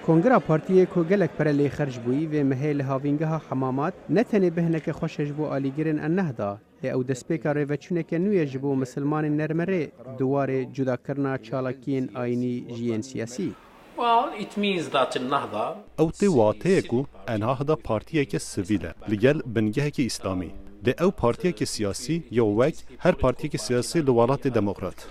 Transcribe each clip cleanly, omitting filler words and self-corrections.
کنگرا پارتیه که گلک پرلی خرج بویی و مهیل هاوینگها حمامات نتنی بهنک خوشش بو آلیگرین النهضه او دسپیکا ریوچونک نوی جبو مسلمان نرمره دوار جدا کرنا چالاکین آینی جین سیاسی. او تی واته کو النهضه پارتیه که سیویله لگل بنگه که اسلامی ده او پارتیه که سیاسی یا وقت هر پارتیه که سیاسی لوالات دموکرات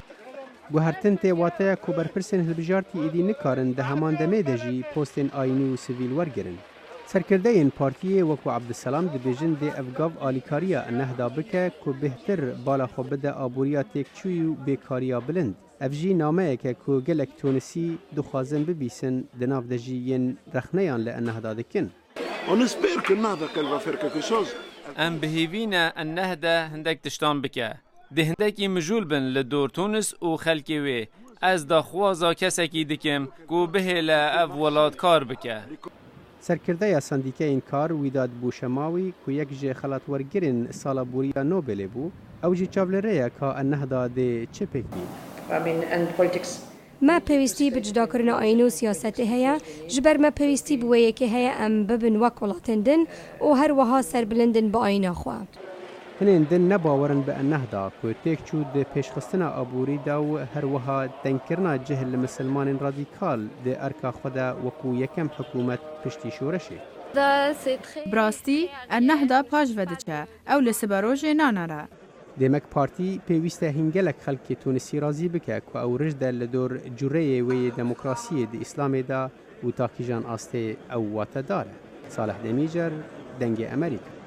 گوهرتن تی واته کو برپرسن هلبجارتی ایدی نکارن ده همان دمه دجی پوستین آینی و سیویل ورگرن. سرکرده این پارتیه وکو عبدالسلام دبیجن ده افگاو آلیکاریا النهضه بکه که بهتر بالا خوب بده آبوریا تکچوی و بیکاریا بلند. افجی نامه که گلک تونسی دخوازن ببیسن دناف دجیین رخنیان لالنهضه دکن. ام بهیوینا النهضه هندک تشتان بکه. ده هندکی مجول بن لدور تونس و خلکی وی از داخوازا کسکی دکم کو به لاف ولاد کار بکه. سرکرده یا سندیکه این کار ویداد بوشماوی که یک جه خلات ورگرین سالا بوریا نوبل بو او جی چاولره که النهضه ده چه پک بی؟ ما پویستی به جدا کردن آیین و سیاست هیا جبر ما پویستی بویه که هیا ام ببن وکولاتندن و هر وها سر بلندن با آیین خواه. هنین دن نباورن به النهضه که تکچود پیشخستنا آبوری دا و هر وها دنکرنا جهل مسلمان رادیکال ده ارکا خدا وکو یکم حکومت پشتی شورشی. براستی النهضه پاش ودچه او لسباروج نانارا. دمک پارتی پیوسته هنگلک خلک تونسی رازی بکه که او رجده لدور جوره وی دموکراسی ده اسلام دا و تاکی جان آسته او واتا داره. صالح دمیجر دنگ امریکا.